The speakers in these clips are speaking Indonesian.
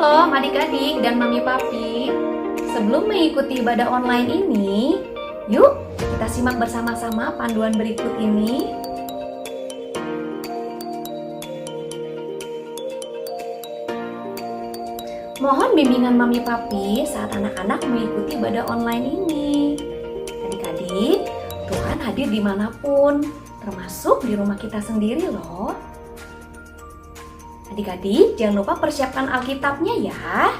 Shalom adik-adik dan mami papi. Sebelum mengikuti ibadah online ini, yuk kita simak bersama-sama panduan berikut ini. Mohon bimbingan mami papi saat anak-anak mengikuti ibadah online ini. Adik-adik, Tuhan hadir dimanapun, termasuk di rumah kita sendiri loh. Adik-adik, jangan lupa persiapkan Alkitabnya ya.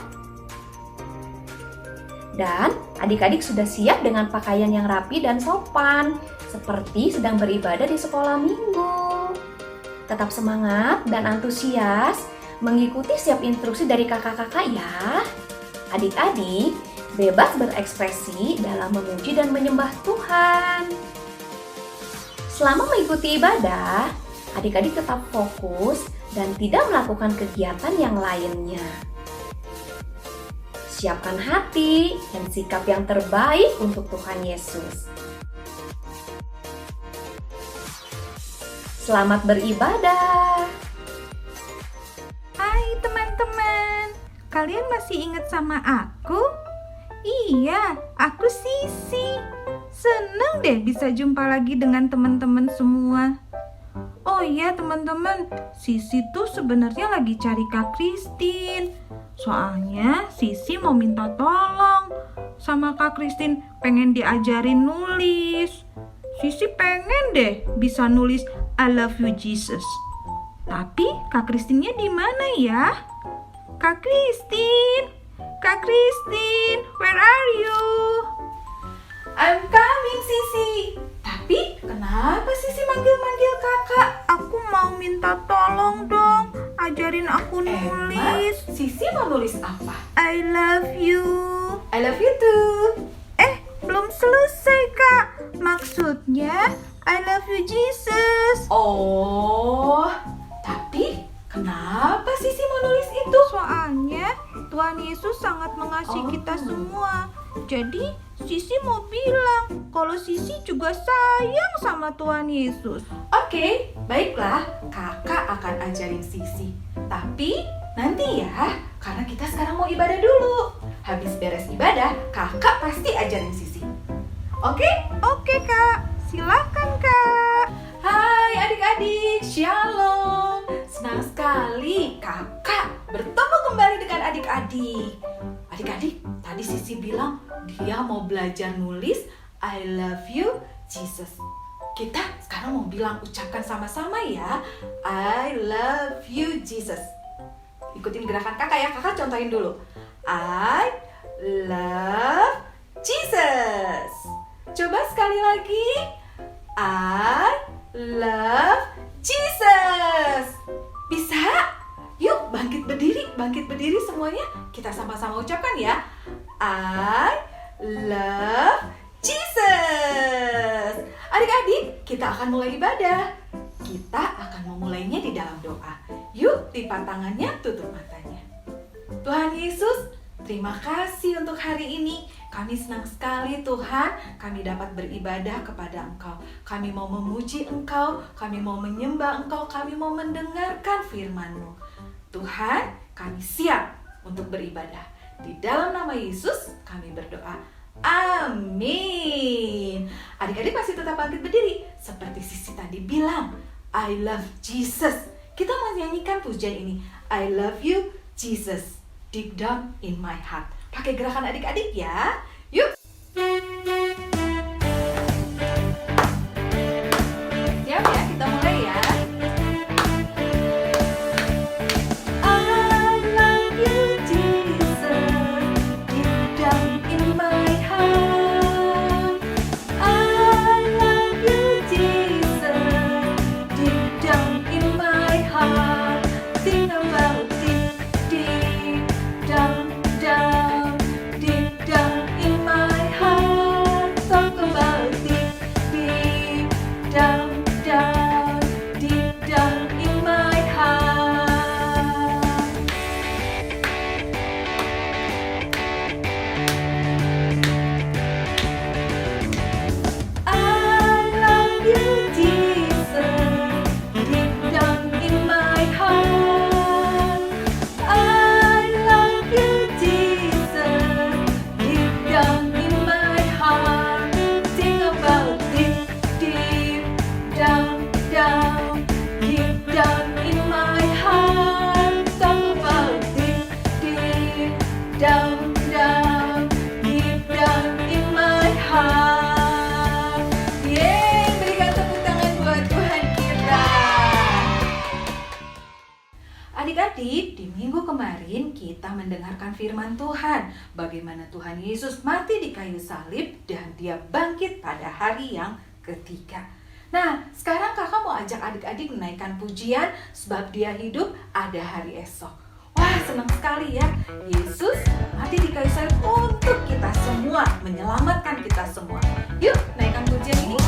Dan adik-adik sudah siap dengan pakaian yang rapi dan sopan, seperti sedang beribadah di sekolah minggu. Tetap semangat dan antusias mengikuti setiap instruksi dari kakak-kakak ya. Adik-adik, bebas berekspresi dalam memuji dan menyembah Tuhan. Selama mengikuti ibadah, adik-adik tetap fokus dan tidak melakukan kegiatan yang lainnya. Siapkan hati dan sikap yang terbaik untuk Tuhan Yesus. Selamat beribadah. Hai teman-teman, kalian masih ingat sama aku? Iya, aku Sisi. Senang deh bisa jumpa lagi dengan teman-teman semua. Oh iya teman-teman, Sisi tuh sebenarnya lagi cari Kak Kristin. Soalnya Sisi mau minta tolong sama Kak Kristin, pengen diajarin nulis. Sisi pengen deh bisa nulis I love you Jesus. Tapi Kak Kristinnya di mana ya? Kak Kristin, Kak Kristin, where are you? I'm coming, Sisi. Tapi kenapa Sisi manggil-manggil kakak? Aku mau minta tolong dong, ajarin aku nulis. Sisi mau nulis apa? I love you. I love you too. Belum selesai Kak. Maksudnya I love you Jesus. Oh, tapi kenapa Sisi mau nulis itu? Soalnya Tuhan Yesus sangat mengasihi kita semua. Jadi Sisi mau bilang kalau Sisi juga sayang sama Tuhan Yesus. Oke, baiklah. Kakak akan ajarin Sisi. Tapi nanti ya, karena kita sekarang mau ibadah dulu. Habis beres ibadah, kakak pasti ajarin Sisi. Oke? Oke Kak, silakan Kak. Hai adik-adik, shalom. Senang sekali kakak bertemu kembali dengan adik-adik. Adik-adik, tadi Sisi bilang dia mau belajar nulis I love you Jesus. Kita sekarang mau bilang, ucapkan sama-sama ya, I love you Jesus. Ikutin gerakan kakak ya, kakak contohin dulu. I love Jesus. Coba sekali lagi. I love Jesus. Bisa? Yuk bangkit berdiri semuanya. Kita sama-sama ucapkan ya. I love Jesus. Adik-adik, kita akan mulai ibadah. Kita akan memulainya di dalam doa. Yuk, lipat tangannya, tutup matanya. Tuhan Yesus, terima kasih untuk hari ini. Kami senang sekali Tuhan, kami dapat beribadah kepada Engkau. Kami mau memuji Engkau, kami mau menyembah Engkau, kami mau mendengarkan firman-Mu. Tuhan, kami siap untuk beribadah. Di dalam nama Yesus kami berdoa. Amin. Adik-adik masih tetap bangkit berdiri. Seperti Sisi tadi bilang, I love Jesus. Kita menyanyikan pujian ini. I love you Jesus. Deep down in my heart. Pakai gerakan adik-adik ya. Yuk. Siap ya, kita mulai ya. I love you Jesus. Deep down in my heart. I love you Jesus. Deep down in my heart. Sing about deep, deep down, down, deep down in Adik-adik, di minggu kemarin kita mendengarkan firman Tuhan, bagaimana Tuhan Yesus mati di kayu salib dan Dia bangkit pada hari yang ketiga. Nah, sekarang kakak mau ajak adik-adik menaikkan pujian sebab Dia hidup, ada hari esok. Wah, senang sekali ya. Yesus mati di kayu salib untuk kita semua, menyelamatkan kita semua. Yuk, naikkan pujian ini.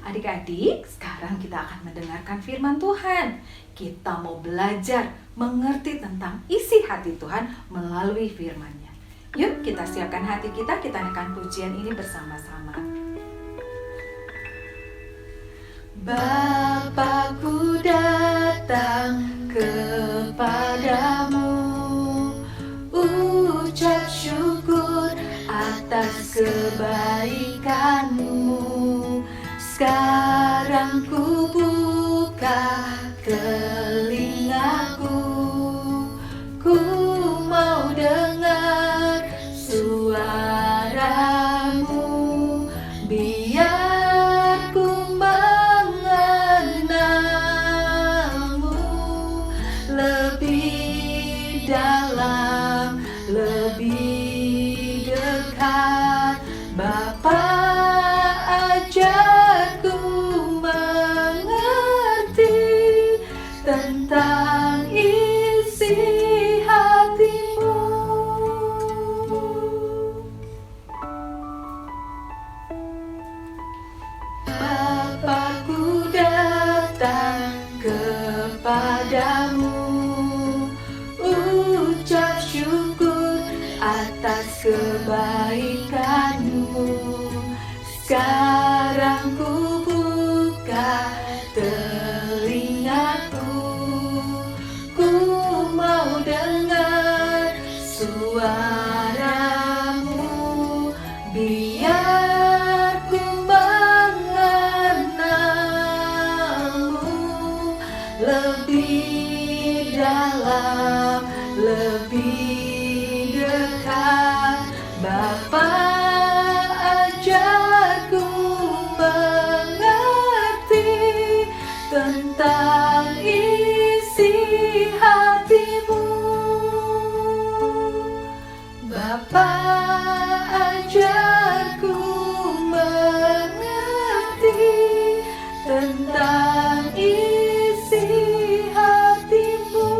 Adik-adik, sekarang kita akan mendengarkan firman Tuhan. Kita mau belajar mengerti tentang isi hati Tuhan melalui firman-Nya. Yuk kita siapkan hati kita naikkan pujian ini bersama-sama. Bapakku datang kepadamu, ucap syukur atas kebaikanmu. Sekarang ku buka telingaku, ku mau dengar suaramu, biar ku mengenalmu lebih dalam, lebih dekat. Bapa, ajarku mengerti Biar ku mengenalmu lebih dalam, lebih dekat. Bapa, ajarku mengerti tentang isi hatimu. Bapa, ajarku mengerti tentang isi hatimu.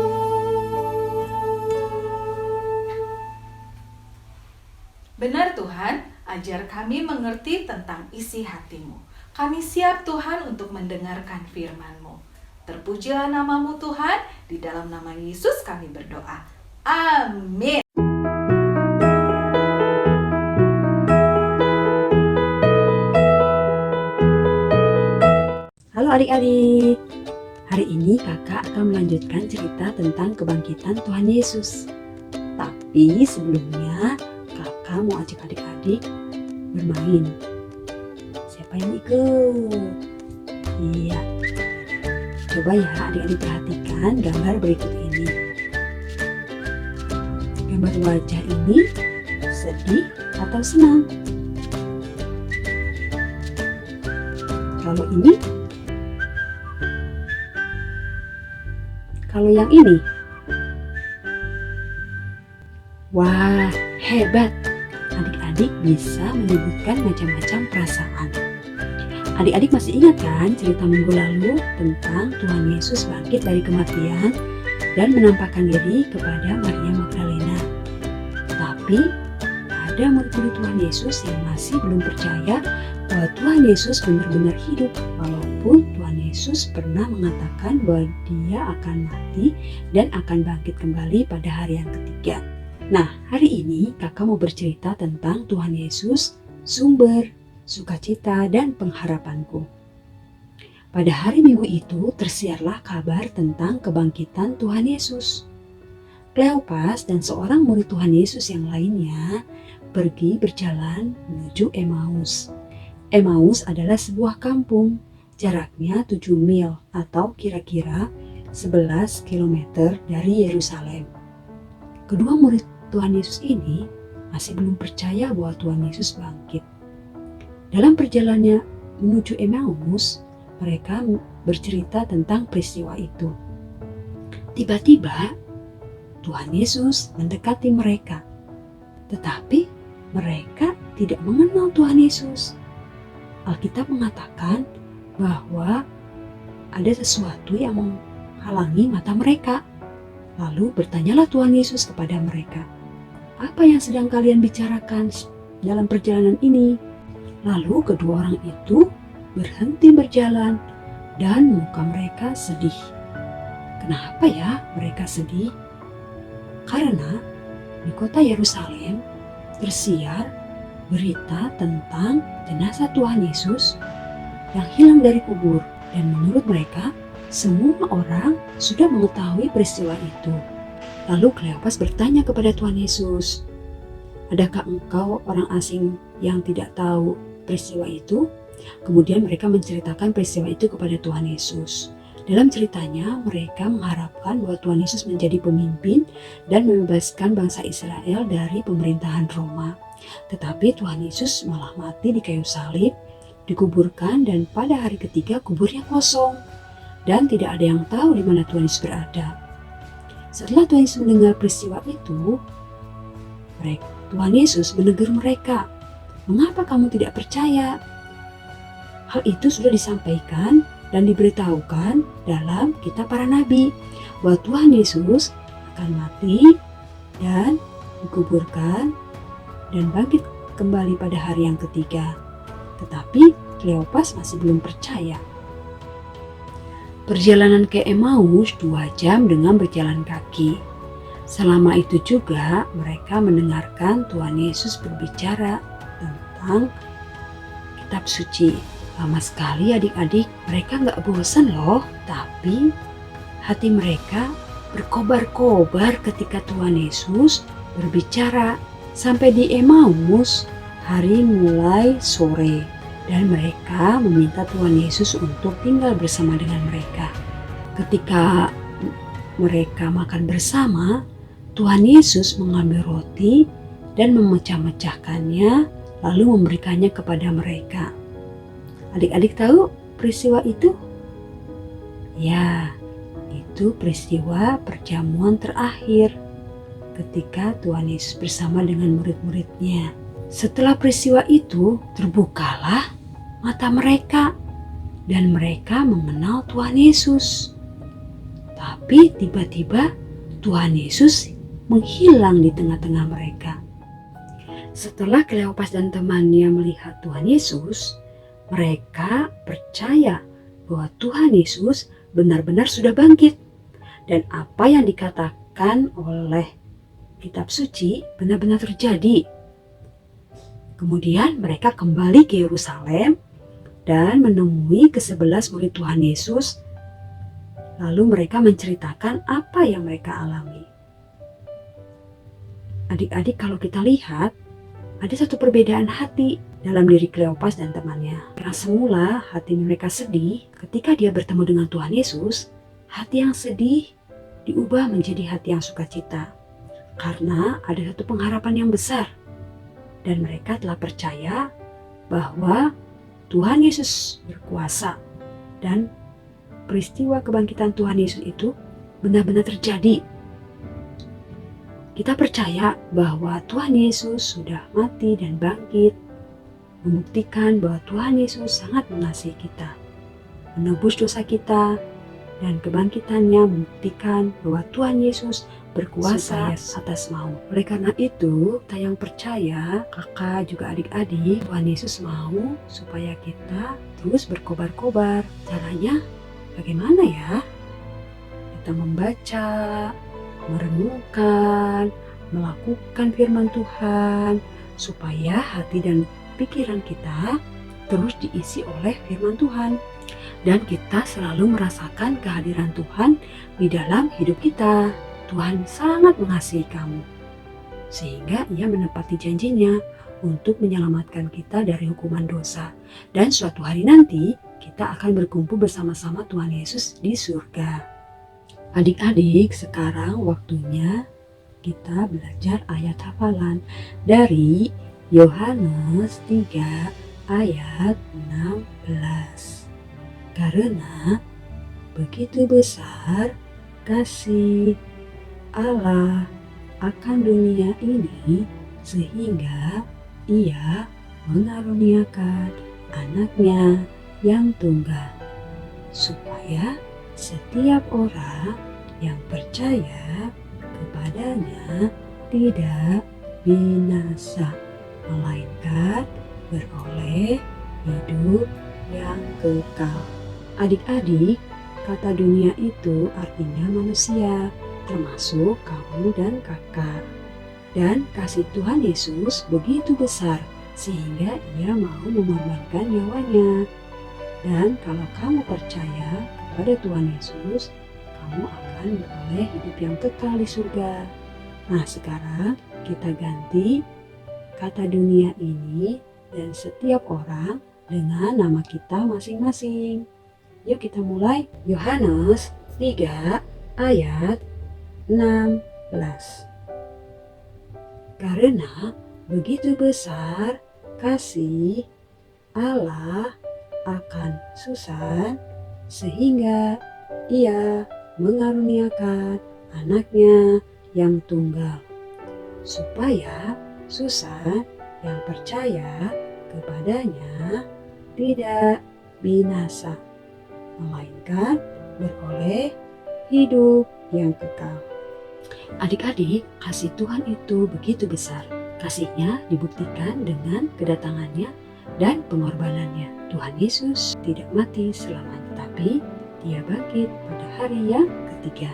Benar Tuhan, ajar kami mengerti tentang isi hatimu. Kami siap Tuhan untuk mendengarkan firman-Mu. Terpujilah nama-Mu Tuhan, di dalam nama Yesus kami berdoa. Amin. Halo adik-adik, hari ini kakak akan melanjutkan cerita tentang kebangkitan Tuhan Yesus. Tapi sebelumnya kakak mau ajak adik-adik bermain. Siapa yang ikut? Iya. Coba ya adik-adik perhatikan gambar berikut ini. Gambar wajah ini sedih atau senang? Kalau ini? Kalau yang ini? Wah, hebat! Adik-adik bisa menyebutkan macam-macam perasaan. Adik-adik masih ingat kan cerita minggu lalu tentang Tuhan Yesus bangkit dari kematian dan menampakkan diri kepada Maria Magdalena. Tapi ada murid-murid Tuhan Yesus yang masih belum percaya bahwa Tuhan Yesus benar-benar hidup, walaupun Tuhan Yesus pernah mengatakan bahwa Dia akan mati dan akan bangkit kembali pada hari yang ketiga. Nah, hari ini kakak mau bercerita tentang Tuhan Yesus, sumber sukacita dan pengharapanku. Pada hari Minggu itu tersiarlah kabar tentang kebangkitan Tuhan Yesus. Kleopas dan seorang murid Tuhan Yesus yang lainnya pergi berjalan menuju Emmaus. Emmaus adalah sebuah kampung, jaraknya 7 mil atau kira-kira 11 km dari Yerusalem. Kedua murid Tuhan Yesus ini masih belum percaya bahwa Tuhan Yesus bangkit. Dalam perjalanannya menuju Emmaus, mereka bercerita tentang peristiwa itu. Tiba-tiba Tuhan Yesus mendekati mereka, tetapi mereka tidak mengenal Tuhan Yesus. Alkitab mengatakan bahwa ada sesuatu yang menghalangi mata mereka. Lalu bertanyalah Tuhan Yesus kepada mereka, "Apa yang sedang kalian bicarakan dalam perjalanan ini?" Lalu kedua orang itu berhenti berjalan dan muka mereka sedih. Kenapa ya mereka sedih? Karena di kota Yerusalem tersiar berita tentang jenazah Tuhan Yesus yang hilang dari kubur, dan menurut mereka semua orang sudah mengetahui peristiwa itu. Lalu Kleopas bertanya kepada Tuhan Yesus, "Adakah engkau orang asing yang tidak tahu peristiwa itu?" Kemudian mereka menceritakan peristiwa itu kepada Tuhan Yesus. Dalam ceritanya, mereka mengharapkan bahwa Tuhan Yesus menjadi pemimpin dan membebaskan bangsa Israel dari pemerintahan Roma. Tetapi Tuhan Yesus malah mati di kayu salib, dikuburkan, dan pada hari ketiga kuburnya kosong. Dan tidak ada yang tahu di mana Tuhan Yesus berada. Setelah Tuhan Yesus mendengar peristiwa itu, Tuhan Yesus menegur mereka, "Mengapa kamu tidak percaya?" Hal itu sudah disampaikan dan diberitahukan dalam kitab para nabi bahwa Tuhan Yesus akan mati dan dikuburkan dan bangkit kembali pada hari yang ketiga. Tetapi Kleopas masih belum percaya. Perjalanan ke Emmaus 2 jam dengan berjalan kaki. Selama itu juga mereka mendengarkan Tuhan Yesus berbicara tentang kitab suci. Lama sekali adik-adik, mereka nggak bosan loh, tapi hati mereka berkobar-kobar ketika Tuhan Yesus berbicara. Sampai di Emmaus, Hari mulai sore dan mereka meminta Tuhan Yesus untuk tinggal bersama dengan mereka. Ketika mereka makan bersama, Tuhan Yesus mengambil roti dan memecah-mecahkannya lalu memberikannya kepada mereka. Adik-adik tahu peristiwa itu? Ya, itu peristiwa perjamuan terakhir ketika Tuhan Yesus bersama dengan murid-muridnya. Setelah peristiwa itu, terbukalah mata mereka dan mereka mengenal Tuhan Yesus. Tapi tiba-tiba Tuhan Yesus menghilang di tengah-tengah mereka. Setelah Kleopas dan temannya melihat Tuhan Yesus, mereka percaya bahwa Tuhan Yesus benar-benar sudah bangkit. Dan apa yang dikatakan oleh kitab suci benar-benar terjadi. Kemudian mereka kembali ke Yerusalem dan menemui ke-11 murid Tuhan Yesus. Lalu mereka menceritakan apa yang mereka alami. Adik-adik, kalau kita lihat, ada satu perbedaan hati dalam diri Kleopas dan temannya. Karena semula hati mereka sedih, ketika dia bertemu dengan Tuhan Yesus, hati yang sedih diubah menjadi hati yang sukacita. Karena ada satu pengharapan yang besar. Dan mereka telah percaya bahwa Tuhan Yesus berkuasa dan peristiwa kebangkitan Tuhan Yesus itu benar-benar terjadi. Kita percaya bahwa Tuhan Yesus sudah mati dan bangkit, membuktikan bahwa Tuhan Yesus sangat mengasihi kita, menebus dosa kita, dan kebangkitannya membuktikan bahwa Tuhan Yesus berkuasa atas maut. Oleh karena itu, kita yang percaya, kakak juga adik-adik, Tuhan Yesus mau supaya kita terus berkobar-kobar. Caranya bagaimana ya? Kita membaca, merenungkan, melakukan firman Tuhan, supaya hati dan pikiran kita terus diisi oleh firman Tuhan. Dan kita selalu merasakan kehadiran Tuhan di dalam hidup kita. Tuhan sangat mengasihi kamu, sehingga Ia menepati janjinya untuk menyelamatkan kita dari hukuman dosa. Dan suatu hari nanti kita akan berkumpul bersama-sama Tuhan Yesus di surga. Adik-adik, sekarang waktunya kita belajar ayat hafalan dari Yohanes 3 ayat 16. Karena begitu besar kasih Allah akan dunia ini sehingga Ia mengaruniakan anaknya yang tunggal, supaya setiap orang yang percaya kepadanya tidak binasa, melainkan beroleh hidup yang kekal. Adik-adik, kata dunia itu artinya manusia, termasuk kamu dan kakak. Dan kasih Tuhan Yesus begitu besar, sehingga Ia mau mengorbankan nyawanya. Dan kalau kamu percaya kepada Tuhan Yesus, kamu akan beroleh hidup yang kekal di surga. Nah, sekarang kita ganti kata dunia ini dan setiap orang dengan nama kita masing-masing. Yuk kita mulai. Yohanes 3 ayat 16. Karena begitu besar kasih Allah akan Susan, sehingga Ia mengaruniakan anaknya yang tunggal, supaya Susan yang percaya kepadanya tidak binasa, melainkan beroleh hidup yang kekal. Adik-adik, kasih Tuhan itu begitu besar. Kasih-Nya dibuktikan dengan kedatangannya dan pengorbanannya. Tuhan Yesus tidak mati selamanya, tapi Dia bangkit pada hari yang ketiga.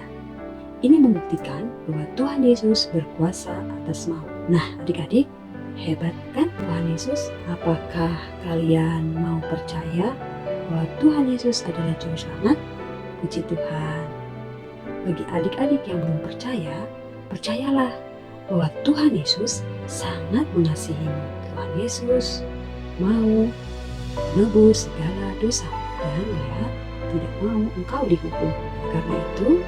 Ini membuktikan bahwa Tuhan Yesus berkuasa atas maut. Nah, adik-adik, hebat kan Tuhan Yesus? Apakah kalian mau percaya bahwa Tuhan Yesus adalah Juru Selamat? Puji Tuhan. Bagi adik-adik yang belum percaya, percayalah bahwa Tuhan Yesus sangat mengasihimu. Tuhan Yesus mau menebus segala dosa dan Dia tidak mau engkau dihukum. Karena itu,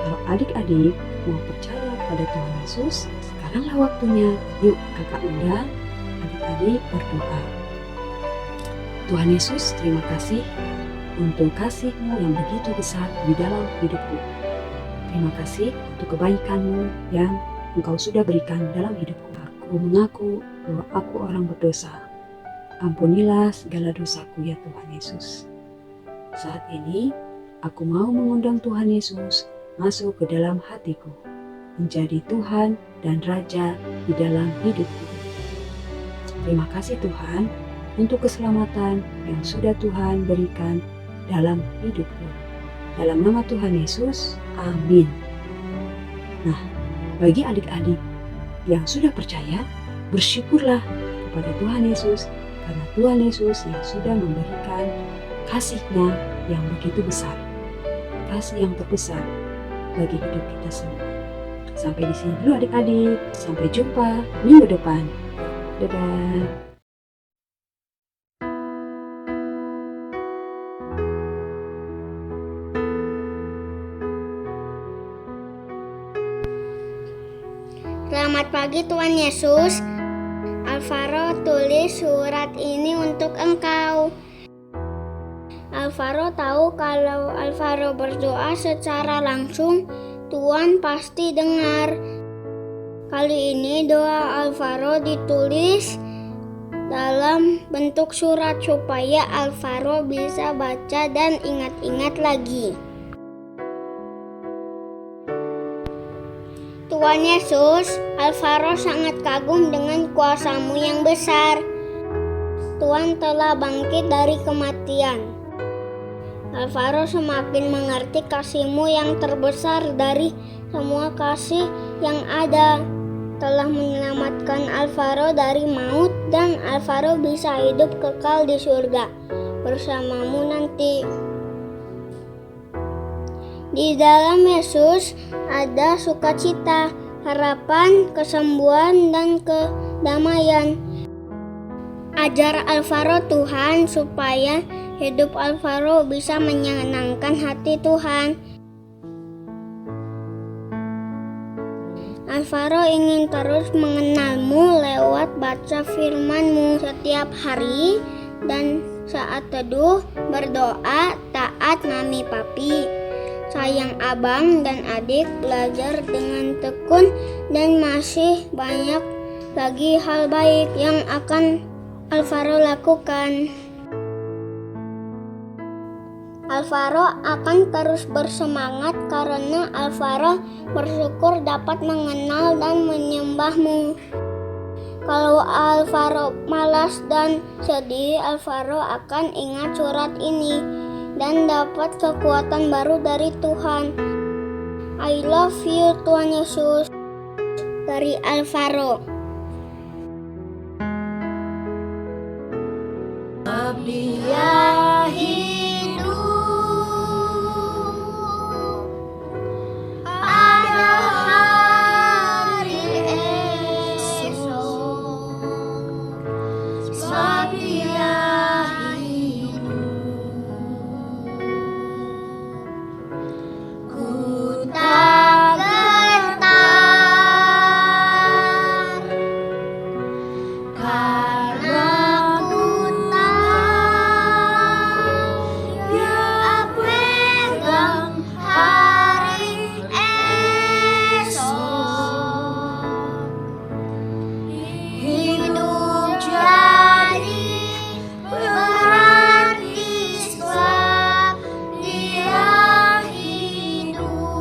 kalau adik-adik mau percaya pada Tuhan Yesus, sekaranglah waktunya. Yuk kakak undang adik-adik berdoa. Tuhan Yesus, terima kasih untuk kasih-Mu yang begitu besar di dalam hidupku. Terima kasih untuk kebaikan-Mu yang Engkau sudah berikan dalam hidupku. Aku mengaku bahwa aku orang berdosa. Ampunilah segala dosaku ya Tuhan Yesus. Saat ini, aku mau mengundang Tuhan Yesus masuk ke dalam hatiku, menjadi Tuhan dan Raja di dalam hidupku. Terima kasih Tuhan untuk keselamatan yang sudah Tuhan berikan dalam hidupku. Dalam nama Tuhan Yesus, amin. Nah, bagi adik-adik yang sudah percaya, bersyukurlah kepada Tuhan Yesus, karena Tuhan Yesus yang sudah memberikan kasih-Nya yang begitu besar, kasih yang terbesar bagi hidup kita semua. Sampai di sini dulu adik-adik, sampai jumpa minggu depan. Dadah. Selamat pagi Tuhan Yesus. Alvaro tulis surat ini untuk engkau. Alvaro tahu kalau Alvaro berdoa secara langsung, Tuhan pasti dengar. Kali ini doa Alvaro ditulis dalam bentuk surat supaya Alvaro bisa baca dan ingat-ingat lagi. Tuhan Yesus, Alvaro sangat kagum dengan kuasa-Mu yang besar. Tuhan telah bangkit dari kematian. Alvaro semakin mengerti kasih-Mu yang terbesar dari semua kasih yang ada. Telah menyelamatkan Alvaro dari maut dan Alvaro bisa hidup kekal di surga bersama-Mu nanti. Di dalam Yesus ada sukacita, harapan, kesembuhan, dan kedamaian. Ajar Alvaro Tuhan supaya hidup Alvaro bisa menyenangkan hati Tuhan. Alvaro ingin terus mengenal-Mu lewat baca firman-Mu setiap hari dan saat teduh, berdoa, taat mami papi, sayang abang dan adik, belajar dengan tekun, dan masih banyak lagi hal baik yang akan Alvaro lakukan. Alvaro akan terus bersemangat karena Alvaro bersyukur dapat mengenal dan menyembah-Mu. Kalau Alvaro malas dan sedih, Alvaro akan ingat surat ini dan dapat kekuatan baru dari Tuhan. I love you Tuhan Yesus. Dari Alvaro. Dia hidup, ada hari esok, sebab Dia hidup. Ku tak gentar, karena ku tahu Dia pegang hari esok. Hidup jadi berarti sebab Dia hidup.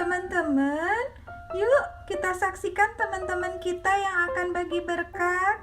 Teman-teman, yuk kita saksikan teman-teman kita yang akan bagi berkat.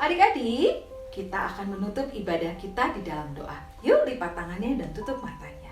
Adik-adik, kita akan menutup ibadah kita di dalam doa. Yuk lipat tangannya dan tutup matanya.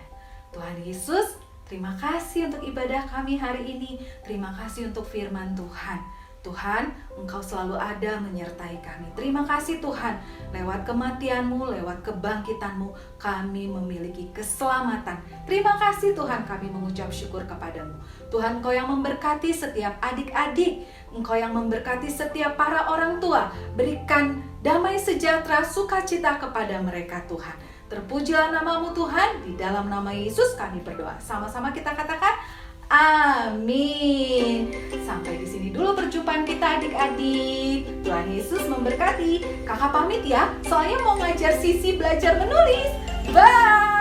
Tuhan Yesus, terima kasih untuk ibadah kami hari ini. Terima kasih untuk firman Tuhan. Tuhan, Engkau selalu ada menyertai kami. Terima kasih Tuhan, lewat kematian-Mu, lewat kebangkitan-Mu, kami memiliki keselamatan. Terima kasih Tuhan, kami mengucap syukur kepadamu. Tuhan, Engkau yang memberkati setiap adik-adik, Engkau yang memberkati setiap para orang tua. Berikan damai sejahtera, sukacita kepada mereka Tuhan. Terpujilah nama-Mu Tuhan, di dalam nama Yesus kami berdoa. Sama-sama kita katakan, amin. Sampai di sini dulu perjumpaan kita adik-adik. Tuhan Yesus memberkati. Kakak pamit ya, soalnya mau ngajar Sisi belajar menulis. Bye.